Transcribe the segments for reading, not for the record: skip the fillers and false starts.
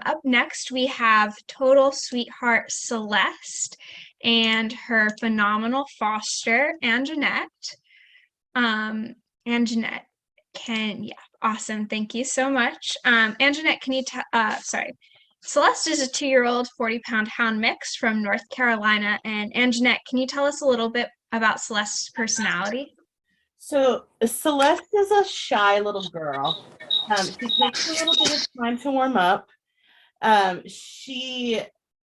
Up next, we have total sweetheart Celeste and her phenomenal foster, Anjanette. Um, Anjanette yeah, awesome. Thank you so much. Anjanette, sorry. Celeste is a 2-year-old 40-pound hound mix from North Carolina. And Anjanette, can you tell us a little bit about Celeste's personality? So Celeste is a shy little girl. She takes a little bit of time to warm up.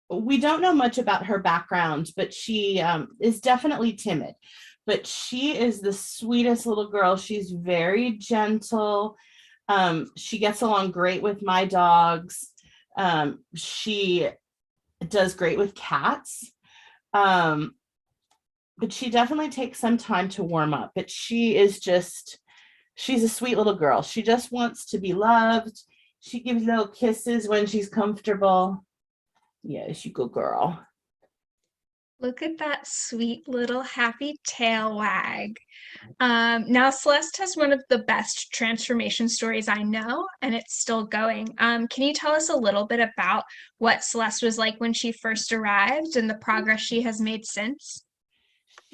We don't know much about her background, but she is definitely timid. But she is the sweetest little girl. She's very gentle. She gets along great with my dogs. She does great with cats. Um, but she definitely takes some time to warm up. But she's a sweet little girl. She just wants to be loved. She gives little kisses when she's comfortable. Yes, you go girl. Look at that sweet little happy tail wag. Now, Celeste has one of the best transformation stories I know, and it's still going. Can you tell us a little bit about what Celeste was like when she first arrived and the progress she has made since?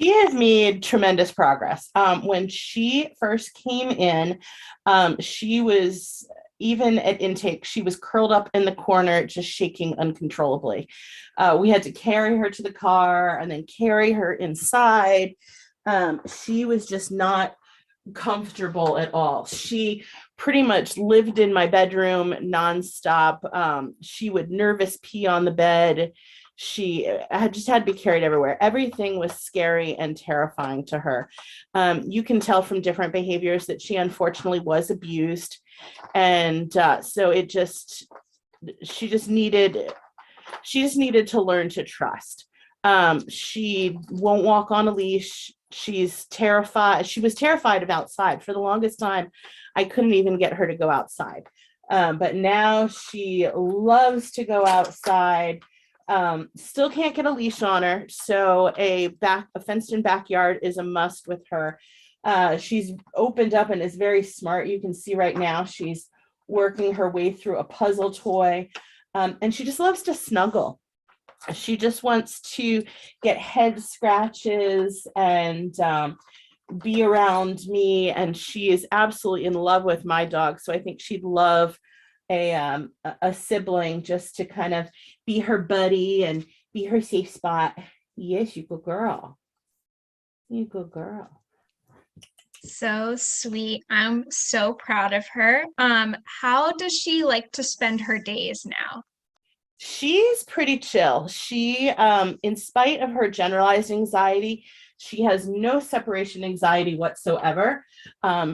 She has made tremendous progress. When she first came in, she was, even at intake, she was curled up in the corner, just shaking uncontrollably. We had to carry her to the car and then carry her inside. She was just not comfortable at all. She pretty much lived in my bedroom nonstop. She would nervous pee on the bed. She had just had to be carried everywhere. Everything was scary and terrifying to her. You can tell from different behaviors that she unfortunately was abused. And so she just needed to learn to trust. She won't walk on a leash. She's terrified. She was terrified of outside. For the longest time, I couldn't even get her to go outside. But now she loves to go outside. Still can't get a leash on her. So a fenced-in backyard is a must with her. She's opened up and is very smart. You can see right now she's working her way through a puzzle toy. And she just loves to snuggle. She just wants to get head scratches and be around me. And she is absolutely in love with my dog. So I think she'd love a sibling just to kind of be her buddy and be her safe spot. Yes, you go girl. You go girl. So sweet. I'm so proud of her. How does she like to spend her days now? She's pretty chill. She, in spite of her generalized anxiety, she has no separation anxiety whatsoever.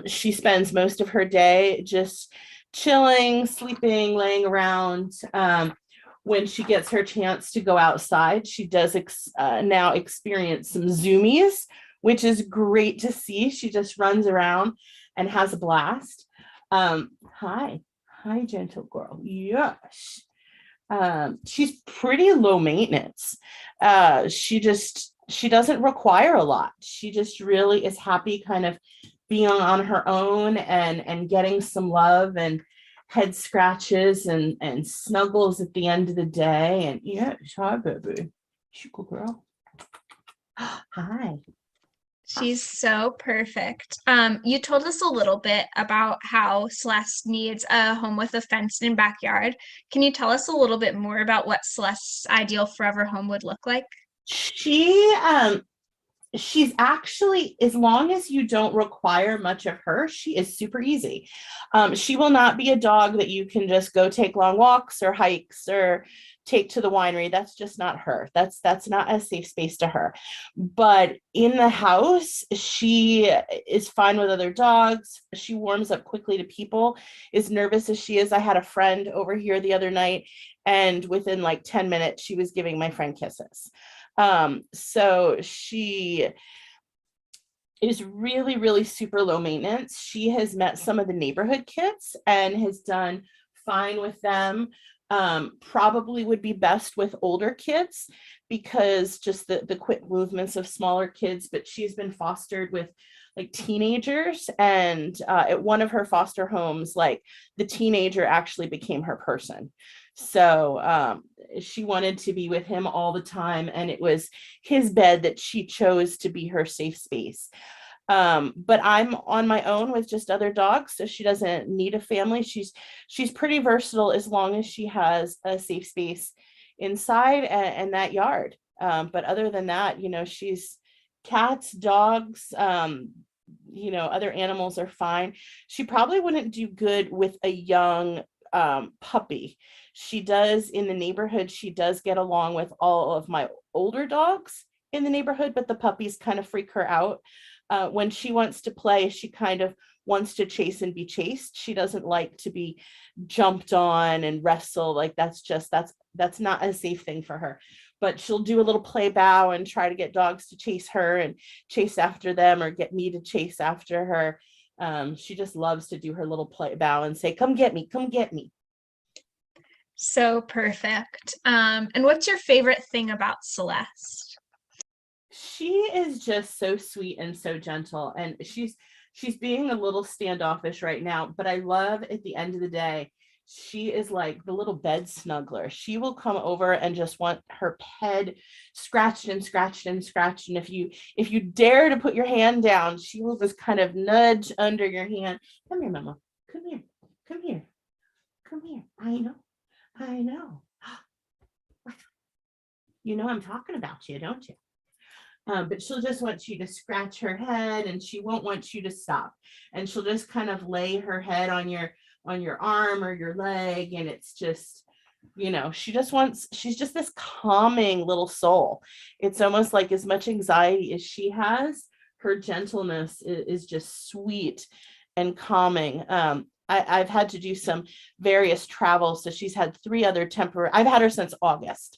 She spends most of her day just chilling, sleeping, laying around. When she gets her chance to go outside, she does now experience some zoomies, which is great to see. She just runs around and has a blast. Hi, gentle girl. Yes. She's pretty low maintenance. She doesn't require a lot. She just really is happy kind of being on her own and getting some love and head scratches and snuggles at the end of the day. And yeah, hi baby. She good girl. Hi. She's so perfect. You told us a little bit about how Celeste needs a home with a fenced-in backyard. Can you tell us a little bit more about what Celeste's ideal forever home would look like? She's actually, as long as you don't require much of her, she is super easy. She will not be a dog that you can just go take long walks or hikes or take to the winery. That's just not her. That's not a safe space to her. But in the house, she is fine with other dogs. She warms up quickly to people. As nervous as she is, I had a friend over here the other night, and within like 10 minutes, she was giving my friend kisses. So she is really, really super low maintenance. She has met some of the neighborhood kids and has done fine with them. Probably would be best with older kids because just the quick movements of smaller kids, but she's been fostered with like teenagers, and at one of her foster homes, like the teenager actually became her person. So she wanted to be with him all the time, and it was his bed that she chose to be her safe space. But I'm on my own with just other dogs, so she doesn't need a family. She's pretty versatile as long as she has a safe space inside and that yard. But other than that, she's cats, dogs, other animals are fine. She probably wouldn't do good with a young puppy. She does in the neighborhood, she does get along with all of my older dogs in the neighborhood, but the puppies kind of freak her out. When she wants to play, she kind of wants to chase and be chased. She doesn't like to be jumped on and wrestle. Like that's not a safe thing for her. But she'll do a little play bow and try to get dogs to chase her and chase after them, or get me to chase after her. She just loves to do her little play bow and say, "Come get me, come get me." So perfect. And what's your favorite thing about Celeste? She is just so sweet and so gentle, and she's being a little standoffish right now, but I love at the end of the day, she is like the little bed snuggler. She will come over and just want her head scratched and scratched and scratched, and if you dare to put your hand down, she will just kind of nudge under your hand. "Come here, mama, come here, come here, come here. I know I'm talking about you, don't you?" But she'll just want you to scratch her head, and she won't want you to stop. And she'll just kind of lay her head on your arm or your leg, and it's just, she's just this calming little soul. It's almost like as much anxiety as she has, her gentleness is just sweet and calming. I've had to do some various travels, so she's had 3 other temporary. I've had her since August,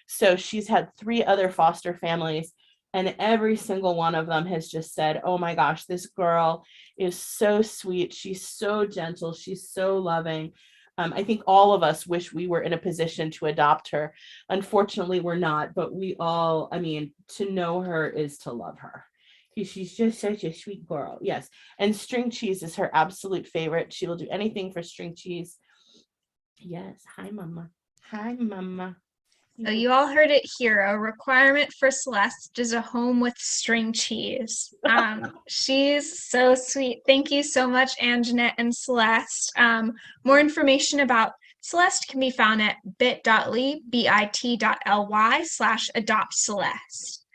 so she's had 3 other foster families. And every single one of them has just said, "Oh my gosh, this girl is so sweet. She's so gentle. She's so loving." I think all of us wish we were in a position to adopt her. Unfortunately, we're not, but to know her is to love her. She's just such a sweet girl. Yes. And string cheese is her absolute favorite. She will do anything for string cheese. Yes. Hi, mama. Hi, mama. So you all heard it here. A requirement for Celeste is a home with string cheese. She's so sweet. Thank you so much, Anjanette and Celeste. More information about Celeste can be found at bit.ly/adoptceleste.